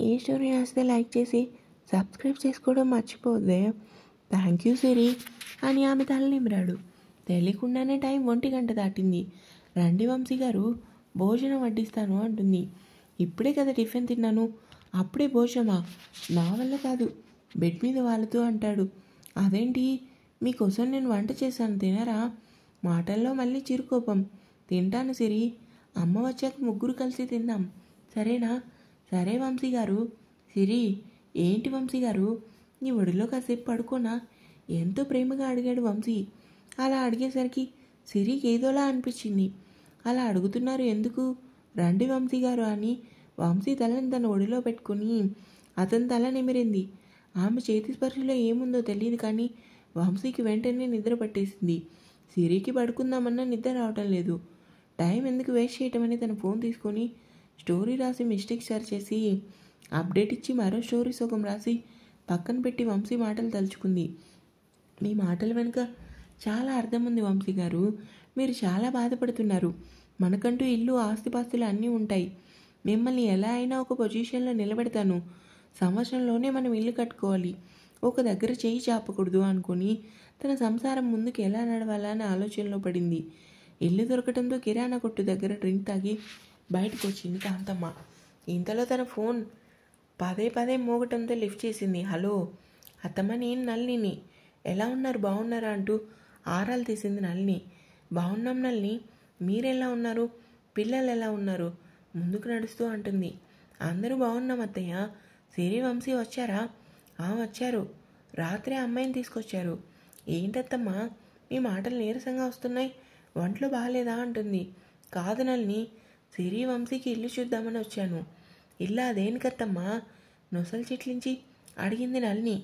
ఈ స్టోరీ నచ్చితే లైక్ చేసి సబ్స్క్రైబ్ చేసుకోవడం మర్చిపోద్దే. థ్యాంక్ యూ సిరి అని ఆమె తల నిమిరాడు. తెలియకుండానే టైం 1 గంట దాటింది. రండి వంశీ గారు, భోజనం వడ్డిస్తాను అంటుంది. ఇప్పుడే కదా టిఫిన్ తిన్నాను, అప్పుడే భోజనమా? నా వల్ల కాదు, బెడ్ మీద వాళ్ళతో అంటాడు. అదేంటి, మీకోసం నేను వంట చేశాను, తినరా? మాటల్లో మళ్ళీ చిరుకోపం. తింటాను సిరి, అమ్మ వచ్చాక ముగ్గురు కలిసి తిందాం, సరేనా? సరే వంశీ గారు. సిరి, ఏంటి వంశీ గారు, నీ ఒడిలో కాసేపు పడుకోనా? ఎంతో ప్రేమగా అడిగాడు వంశీ. అలా అడిగేసరికి సిరికి ఏదోలా అనిపించింది. అలా అడుగుతున్నారు ఎందుకు? రండి వంశీ గారు అని వంశీ తలని తన ఒడిలో పెట్టుకుని అతని తల నిమిరింది. ఆమె చేతి స్పర్శలో ఏముందో తెలియదు కానీ వంశీకి వెంటనే నిద్ర పట్టేసింది. సిరికి పడుకుందామన్నా నిద్ర రావటం లేదు. టైం ఎందుకు వేస్ట్ చేయటం అని తన ఫోన్ తీసుకొని స్టోరీ రాసి మిస్టేక్స్ సరి చేసి అప్డేట్ ఇచ్చి మరో స్టోరీ సగం రాసి పక్కన పెట్టి వంశీ మాటలు తలుచుకుంది. మీ మాటల వెనుక చాలా అర్థం ఉంది వంశీ గారు, మీరు చాలా బాధపడుతున్నారు. మనకంటూ ఇల్లు, ఆస్తిపాస్తులు అన్నీ ఉంటాయి. మిమ్మల్ని ఎలా అయినా ఒక పొజిషన్లో నిలబెడతాను. సంవత్సరంలోనే మనం ఇల్లు కట్టుకోవాలి, ఒక దగ్గర చేయి చాపకూడదు అనుకుని తన సంసారం ముందుకు ఎలా నడవాలా అని ఆలోచనలో పడింది. ఇల్లు దొరకడంతో కిరాణా కొట్టు దగ్గర డ్రింక్ తాగి బయటకు వచ్చింది కాంతమ్మ. ఇంతలో తన ఫోన్ పదే మోగటంతో లిఫ్ట్ చేసింది. హలో అత్తమ్మ, నేను నళిని. ఎలా ఉన్నారు, బాగున్నారా అంటూ ఆరాలు తీసింది నళిని. బాగున్నాం నళిని, మీరెలా ఉన్నారు? పిల్లలు ఎలా ఉన్నారు? ముందుకు నడుస్తూ అంటుంది. అందరూ బాగున్నాం అత్తయ్య. సిరి, వంశీ వచ్చారా? వచ్చారు, రాత్రి అమ్మాయిని తీసుకొచ్చారు. ఏంటత్తమ్మా మీ మాటలు నీరసంగా వస్తున్నాయి, ఒంట్లో బాగాలేదా అంటుంది. కాదు నళిని, సిరి వంశీకి ఇల్లు చూద్దామని వచ్చాను. ఇల్లా దేనికత్తమ్మా? నొసలు చిట్లించి అడిగింది నళిని.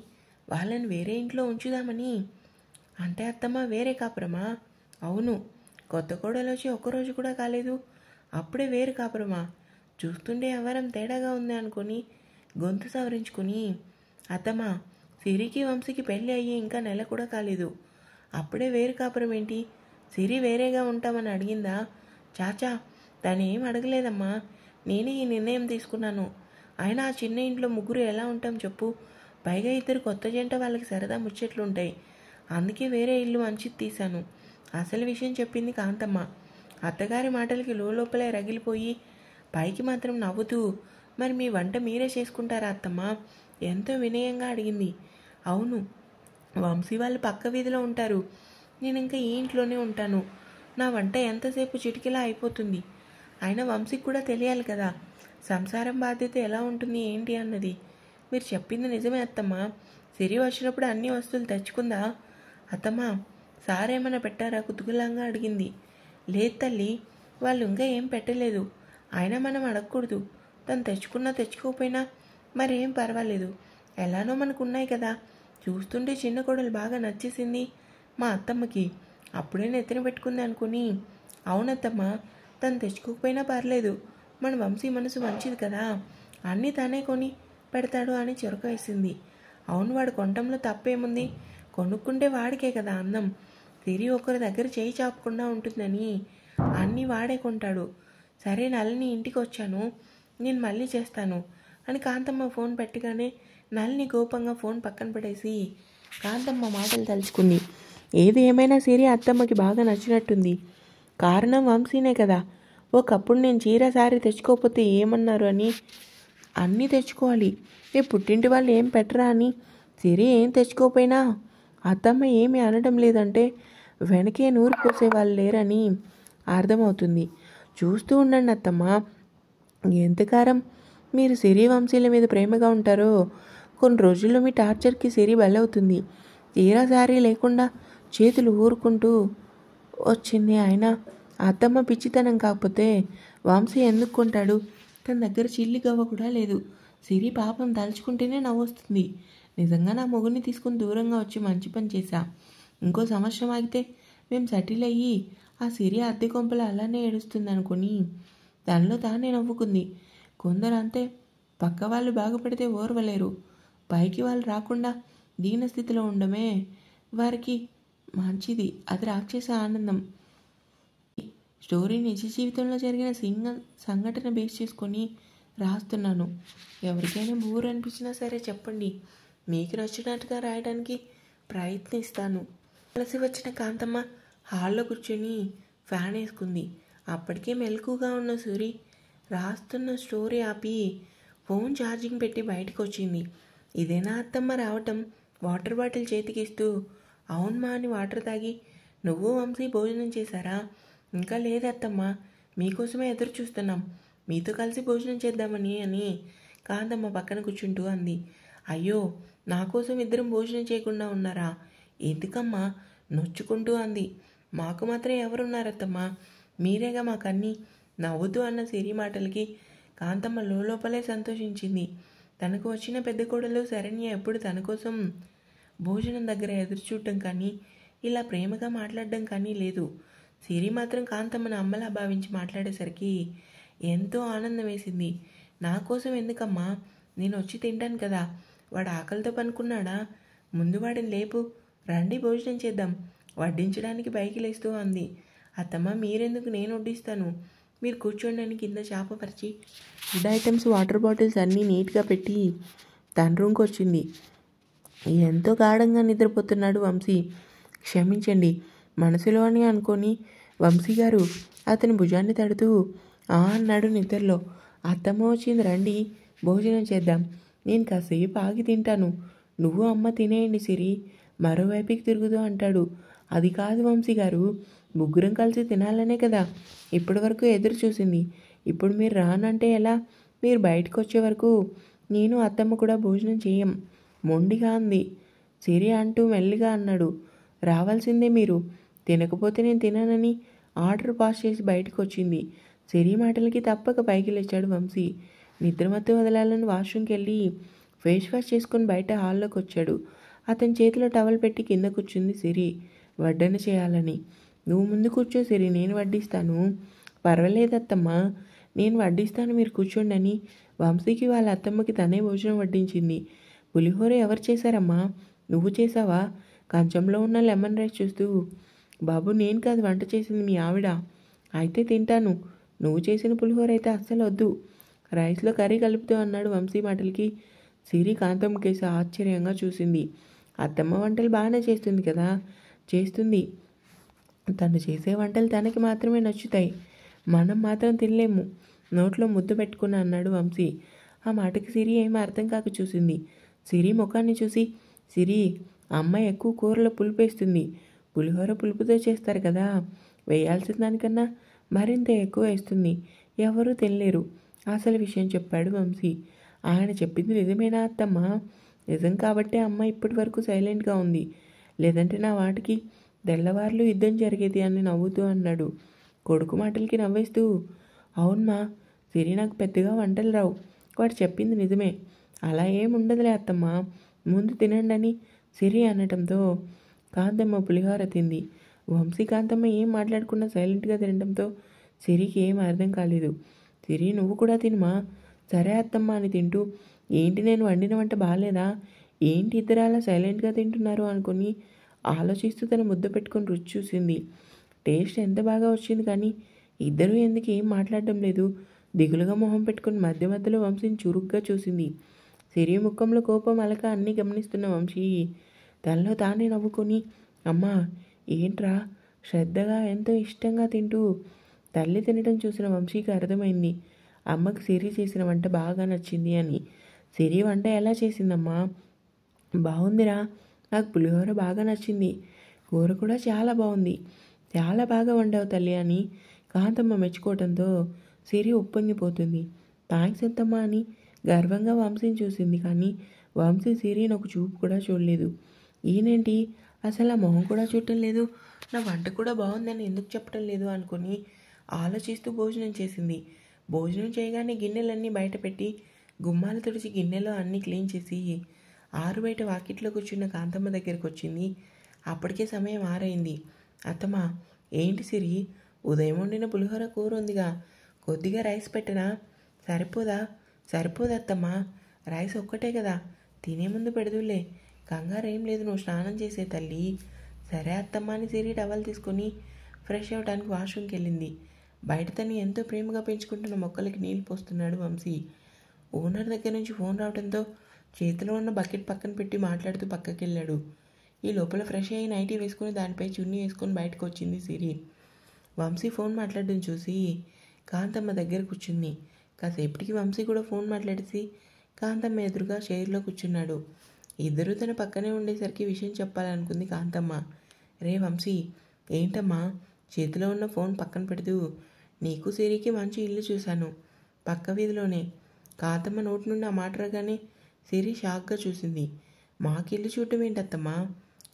వాళ్ళని వేరే ఇంట్లో ఉంచుదామని. అంటే అత్తమ్మ వేరే కాపురమా? అవును, కొత్త కోడలు వచ్చి ఒక్కరోజు కూడా కాలేదు, అప్పుడే వేరు కాపురమా? చూస్తుంటే ఎవరం తేడాగా ఉంది అనుకుని గొంతు సవరించుకుని, అత్తమ్మ సిరికి వంశీకి పెళ్ళి అయ్యి ఇంకా నెల కూడా కాలేదు, అప్పుడే వేరు కాపురం ఏంటి? సిరి వేరేగా ఉంటామని అడిగిందా? చాచా, తనేం అడగలేదమ్మా, నేనే ఈ నిర్ణయం తీసుకున్నాను. అయినా ఆ చిన్న ఇంట్లో ముగ్గురు ఎలా ఉంటాం చెప్పు? పైగా ఇద్దరు కొత్త జంట, వాళ్ళకి సరదా ముచ్చట్లుంటాయి. అందుకే వేరే ఇల్లు మంచిది తీశాను. అసలు విషయం చెప్పింది కాంతమ్మ. అత్తగారి మాటలకి లోపలే రగిలిపోయి పైకి మాత్రం నవ్వుతూ, మరి మీ వంట మీరే చేసుకుంటారా అత్తమ్మ? ఎంతో వినయంగా అడిగింది. అవును, వంశీ వాళ్ళు పక్క వీధిలో ఉంటారు, నేను ఇంకా ఈ ఇంట్లోనే ఉంటాను. నా వంట ఎంతసేపు చిటికెలా అయిపోతుంది. అయినా వంశీకి కూడా తెలియాలి కదా సంసారం బాధ్యత ఎలా ఉంటుంది ఏంటి అన్నది. మీరు చెప్పింది నిజమే అత్తమ్మ. సిరి వచ్చినప్పుడు అన్ని వస్తువులు తెచ్చుకుందా? అత్తమ్మ, సారేమైనా పెట్టారా కుతూహలంగా అడిగింది. లేదు తల్లి, వాళ్ళు ఇంకా ఏం పెట్టలేదు. అయినా మనం అడగకూడదు. తను తెచ్చుకున్నా తెచ్చుకోకపోయినా మరేం పర్వాలేదు, ఎలానో మనకున్నాయి కదా. చూస్తుంటే చిన్న కోడలు బాగా నచ్చేసింది మా అత్తమ్మకి. అప్పుడే నెత్తిన పెట్టుకుంది అనుకుని. అవునత్తమ్మ, తను తెచ్చుకోకపోయినా పర్లేదు, మన వంశీ మనసు మంచిది కదా, అన్నీ తనే కొని పెడతాడు అని చొరక వేసింది. అవును, వాడు కొనటంలో తప్పేముంది? కొనుక్కుంటే వాడికే కదా అందం. సిరి ఒకరి దగ్గర చేయి చాపకుండా ఉంటుందని అన్నీ వాడే కొంటాడు. సరే నళిని, ఇంటికి వచ్చాను, నేను మళ్ళీ చేస్తాను అని కాంతమ్మ ఫోన్ పెట్టగానే నళిని కోపంగా ఫోన్ పక్కన పడేసి కాంతమ్మ మాటలు తలుచుకుంది. ఏది ఏమైనా సిరి అత్తమ్మకి బాగా నచ్చినట్టుంది. కారణం వంశీనే కదా. ఒకప్పుడు నేను చీర సారీ తెచ్చుకోకపోతే ఏమన్నారు అని అన్నీ తెచ్చుకోవాలి, ఈ పుట్టింటి వాళ్ళు ఏం పెట్టరా అని. సిరి ఏం తెచ్చుకోకపోయినా అత్తమ్మ ఏమీ అనడం లేదంటే వెనకే నూరు పోసేవాళ్ళు లేరని అర్థమవుతుంది. చూస్తూ ఉండండి అత్తమ్మ, ఎంతకాలం మీరు సిరి వంశీల మీద ప్రేమగా ఉంటారో కొన్ని రోజుల్లో మీ టార్చర్కి సిరి బలవుతుంది. చీర సారీ లేకుండా చేతులు ఊరుకుంటూ వచ్చింది. ఆయన అత్తమ్మ పిచ్చితనం కాకపోతే వంశీ ఎందుకు కొంటాడు? తన దగ్గర చిల్లి గవ్వ కూడా లేదు. సిరి పాపం తలుచుకుంటేనే నవ్వొస్తుంది. నిజంగా నా మొగుడిని తీసుకుని దూరంగా వచ్చి మంచి పని చేశా. ఇంకో సంవత్సరం ఆగితే మేము సెటిల్ అయ్యి ఆ సిరి అద్దె కొంపలు అలానే ఏడుస్తుంది అనుకుని తనలో తానే నవ్వుకుంది. కొందరు అంతే, పక్క వాళ్ళు బాగుపడితే ఓర్వలేరు. పైకి వాళ్ళు రాకుండా దీనస్థితిలో ఉండమే వారికి మంచిది. అది రాక్షస ఆనందం. స్టోరీ నిజ జీవితంలో జరిగిన సంఘటన బేస్ చేసుకొని రాస్తున్నాను. ఎవరికైనా బోర్ అనిపించినా సరే చెప్పండి, మీకు నచ్చినట్టుగా రాయడానికి ప్రయత్నిస్తాను. కలిసి వచ్చిన కాంతమ్మ హాల్లో కూర్చొని ఫ్యాన్ వేసుకుంది. అప్పటికే మెలకుగా ఉన్న సూరి రాస్తున్న స్టోరీ ఆపి ఫోన్ ఛార్జింగ్ పెట్టి బయటకు వచ్చింది. ఇదేనా అత్తమ్మ రావటం? వాటర్ బాటిల్ చేతికిస్తూ అవునమ్మా అని వాటర్ తాగి, నువ్వు వంశీ భోజనం చేశారా? ఇంకా లేదత్తమ్మ, మీకోసమే ఎదురు చూస్తున్నాం, మీతో కలిసి భోజనం చేద్దామని అని కాంతమ్మ పక్కన కూర్చుంటూ అంది. అయ్యో, నా కోసం ఇద్దరం భోజనం చేయకుండా ఉన్నారా? ఎందుకమ్మా? నొచ్చుకుంటూ అంది. మాకు మాత్రం ఎవరున్నారత్తమ్మా, మీరేగా మాకన్నీ. నవ్వుతూ అన్న సిరి మాటలకి కాంతమ్మ లోపలే సంతోషించింది. తనకు వచ్చిన పెద్ద కోడలు శరణ్య ఎప్పుడు తన కోసం భోజనం దగ్గర ఎదురుచూడటం కానీ, ఇలా ప్రేమగా మాట్లాడడం కానీ లేదు. సిరి మాత్రం కాంతమ్మను అమ్మలా భావించి మాట్లాడేసరికి ఎంతో ఆనందం వేసింది. నా కోసం ఎందుకమ్మా? నేను వచ్చి తింటాను కదా. వాడు ఆకలితో పనుకున్నాడా? ముందు వాడిని లేపు, రండి భోజనం చేద్దాం, వడ్డించడానికి పైకి లేస్తూ అంది. అత్తమ్మ, మీరెందుకు, నేను వడ్డిస్తాను, మీరు కూర్చోండి కింద చేప పరిచి ఫుడ్ ఐటమ్స్, వాటర్ బాటిల్స్ అన్నీ నీట్గా పెట్టి తన రూమ్కి వచ్చింది. ఎంతో గాఢంగా నిద్రపోతున్నాడు వంశీ. క్షమించండి, మనసులోని అనుకొని వంశీ గారు అతని భుజాన్ని తడుతూ అన్నాడు నిద్రలో. అత్తమ్మ వచ్చింది, రండి భోజనం చేద్దాం, నేను కాసేపు ఆగి తింటాను, నువ్వు అమ్మ తినేయండి సిరి, మరోవైపుకి తిరుగుతూ అంటాడు. అది కాదు వంశీ గారు, ముగ్గురం కలిసి తినాలనే కదా ఇప్పటి వరకు ఎదురు చూసింది. ఇప్పుడు మీరు రానంటే ఎలా? మీరు బయటకు వచ్చే వరకు నేను అత్తమ్మ కూడా భోజనం చేయం, మొండిగా అంది. సిరి అంటూ మెల్లిగా అన్నాడు. రావాల్సిందే మీరు, తినకపోతే నేను తిననని ఆర్డర్ పాస్ చేసి బయటకు వచ్చింది. సిరి మాటలకి తప్పక పైకి లేచాడు వంశీ. నిద్రమత్తు వదలాలని వాష్రూమ్కి వెళ్ళి ఫేస్ వాష్ చేసుకుని బయట హాల్లోకి వచ్చాడు. అతని చేతిలో టవల్ పెట్టి కింద కూర్చుంది సిరి, వడ్డన చేయాలని. నువ్వు ముందు కూర్చో సిరి, నేను వడ్డిస్తాను. పర్వాలేదత్తమ్మా, నేను వడ్డిస్తాను, మీరు కూర్చోండి అని వంశీకి వాళ్ళ అత్తమ్మకి తనే భోజనం వడ్డించింది. పులిహోర ఎవరు చేశారమ్మా? నువ్వు చేసావా? కంచంలో ఉన్న లెమన్ రైస్ చూస్తూ, బాబు నేను కాదు వంట చేసింది, మీ ఆవిడ. అయితే తింటాను, నువ్వు చేసిన పులిహోర అయితే అస్సలు వద్దు, రైస్లో కర్రీ కలుపుతూ అన్నాడు. వంశీ మాటలకి సిరి కాంతమ్మ కేసి ఆశ్చర్యంగా చూసింది. అత్తమ్మ వంటలు బాగానే చేస్తుంది కదా. చేస్తుంది, తను చేసే వంటలు తనకి మాత్రమే నచ్చుతాయి, మనం మాత్రం తినలేము, నోట్లో ముద్దు పెట్టుకుని అన్నాడు వంశీ. ఆ మాటకి సిరి ఏమీ అర్థం కాక చూసింది. సిరి ముఖాన్ని చూసి, సిరి, అమ్మ ఎక్కువ కూరలో పులుపు వేస్తుంది, పులిహోర పులుపుతో చేస్తారు కదా, వేయాల్సిన దానికన్నా మరింత ఎక్కువ వేస్తుంది, ఎవరూ తినలేరు, అసలు విషయం చెప్పాడు వంశీ. ఆయన చెప్పింది నిజమేనా అత్తమ్మ? నిజం కాబట్టే అమ్మ ఇప్పటి వరకు సైలెంట్గా ఉంది, లేదంటే నా వాటికి తెల్లవార్లు యుద్ధం జరిగేది అని నవ్వుతూ అన్నాడు. కొడుకు మాటలకి నవ్వేస్తూ, అవునమ్మా, సిరి నాకు పెద్దగా వంటలు రావు, వాడు చెప్పింది నిజమే, అలా ఏముండదులే అత్తమ్మ, ముందు తినండి అని సిరి అనటంతో కాంతమ్మ పులిహోర తింది. వంశీ కాంతమ్మ ఏం మాట్లాడకుండా సైలెంట్గా తినడంతో సిరికి ఏం అర్థం కాలేదు. సిరి, నువ్వు కూడా తినమా? సరే అత్తమ్మ అని తింటూ, ఏంటి నేను వండిన వంట బాగాలేదా? ఏంటి ఇద్దరు అలా సైలెంట్గా తింటున్నారు అనుకుని ఆలోచిస్తూ తన ముద్ద పెట్టుకొని రుచి చూసింది. టేస్ట్ ఎంత బాగా వచ్చింది, కానీ ఇద్దరూ ఎందుకు ఏం మాట్లాడడం లేదు. దిగులుగా మొహం పెట్టుకుని మధ్య మధ్యలో వంశీని చురుగ్గా చూసింది. సిరి ముఖంలో కోపం, అలక అన్నీ గమనిస్తున్న వంశీ తనలో తానే నవ్వుకొని, అమ్మా ఏంట్రా, శ్రద్ధగా ఎంతో ఇష్టంగా తింటూ తల్లి తినడం చూసిన వంశీకి అర్థమైంది అమ్మకి సిరి చేసిన వంట బాగా నచ్చింది అని. సిరి వంట ఎలా చేసిందమ్మా? బాగుందిరా, నాకు పులిహోర బాగా నచ్చింది, కూర కూడా చాలా బాగుంది, చాలా బాగా వండావు తల్లి అని కాంతమ్మ మెచ్చుకోవడంతో సిరి ఉప్పొంగిపోతుంది. థ్యాంక్స్ అత్తమ్మ అని గర్వంగా వంశీని చూసింది. కానీ వంశీ సిరిని ఒక చూపు కూడా చూడలేదు. ఈయనేంటి అసలు ఆ మొహం కూడా చూడటం లేదు, నా వంట కూడా బాగుందని ఎందుకు చెప్పడం లేదు అనుకుని ఆలోచిస్తూ భోజనం చేసింది. భోజనం చేయగానే గిన్నెలన్నీ బయట పెట్టి గుమ్మాలు తుడిచి గిన్నెలో అన్నీ క్లీన్ చేసి ఆరు బయట వాకిట్లో కూర్చున్న కాంతమ్మ దగ్గరికి వచ్చింది. అప్పటికే సమయం 6 అయింది. అత్తమ్మ, ఏంటి సిరి, ఉదయం వండిన పులిహోర కూర ఉందిగా, కొద్దిగా రైస్ పెట్టనా? సరిపోదా? సరిపోదత్తమ్మ, రైస్ ఒక్కటే కదా, తినే ముందు పెడదులే, కంగారు ఏం లేదు, నువ్వు స్నానం చేసే తల్లి. సరే అత్తమ్మ అని సిరి టవల్ తీసుకొని ఫ్రెష్ అవ్వడానికి వాష్రూమ్కి వెళ్ళింది. బయట తను ఎంతో ప్రేమగా పెంచుకుంటున్న మొక్కలకి నీళ్ళు పోస్తున్నాడు వంశీ. ఓనర్ దగ్గర నుంచి ఫోన్ రావడంతో చేతిలో ఉన్న బకెట్ పక్కన పెట్టి మాట్లాడుతూ పక్కకి వెళ్ళాడు. ఈ లోపల ఫ్రెష్ అయ్యి నైటీ వేసుకుని దానిపై చున్నీ వేసుకొని బయటకు వచ్చింది సిరి. వంశీ ఫోన్ మాట్లాడడం చూసి కాంతమ్మ దగ్గర కూర్చుంది. కాసేపటికి వంశీ కూడా ఫోన్ మాట్లాడేసి కాంతమ్మ ఎదురుగా చైర్లో కూర్చున్నాడు. ఇద్దరూ తన పక్కనే ఉండేసరికి విషయం చెప్పాలనుకుంది కాంతమ్మ. రే వంశీ, ఏంటమ్మా చేతిలో ఉన్న ఫోన్ పక్కన పెడుతూ? నీకు సిరికి మంచి ఇల్లు చూశాను, పక్క వీధిలోనే. కాంతమ్మ నోటి నుండి ఆ మాట రాగానే సిరి షాక్గా చూసింది. మాకిల్లు చూడటం ఏంటత్తమ్మా?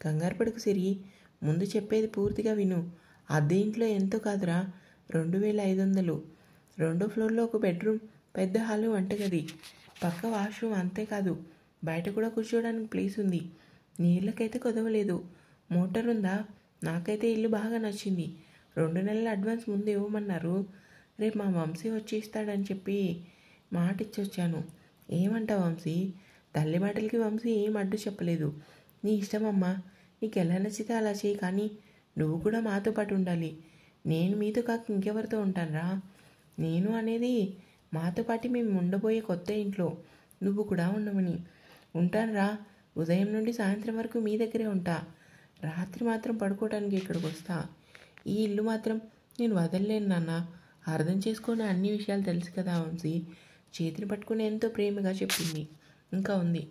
కంగారు పడకు సిరి, ముందు చెప్పేది పూర్తిగా విను. అద్దె ఇంట్లో ఎంతో కాదురా, 2500. 2వ ఫ్లోర్లో ఒక బెడ్రూమ్, పెద్ద హాలు, వంటగది, పక్క వాష్రూమ్. అంతేకాదు బయట కూడా కూర్చోవడానికి ప్లేస్ ఉంది. నీళ్ళకైతే కొదవలేదు. మోటార్ ఉందా? నాకైతే ఇల్లు బాగా నచ్చింది. 2 నెలల అడ్వాన్స్ ముందు ఇవ్వమన్నారు. రేపు మా వంశీ వచ్చి ఇస్తాడని చెప్పి మాట ఇచ్చొచ్చాను. ఏమంటావు వంశీ? తల్లి మాటలకి వంశీ ఏం అడ్డు చెప్పలేదు. నీ ఇష్టమమ్మా, నీకు ఎలా నచ్చితే అలా చేయి, కానీ నువ్వు కూడా మాతో పాటు ఉండాలి. నేను మీతో కాక ఇంకెవరితో ఉంటానురా? నేను అనేది మాతో పాటు మేము ఉండబోయే కొత్త ఇంట్లో నువ్వు కూడా ఉండమని. ఉంటానురా, ఉదయం నుండి సాయంత్రం వరకు మీ దగ్గరే ఉంటా. రాత్రి మాత్రం పడుకోవడానికి ఇక్కడికి వస్తా. ఈ ఇల్లు మాత్రం నేను వదలలేను నాన్న. అర్థం చేసుకుని అన్ని విషయాలు తెలుసు కదా వంశీ. చేతిని పట్టుకుని ఎంతో ప్రేమగా చెప్పింది. ఇంకా ఉంది.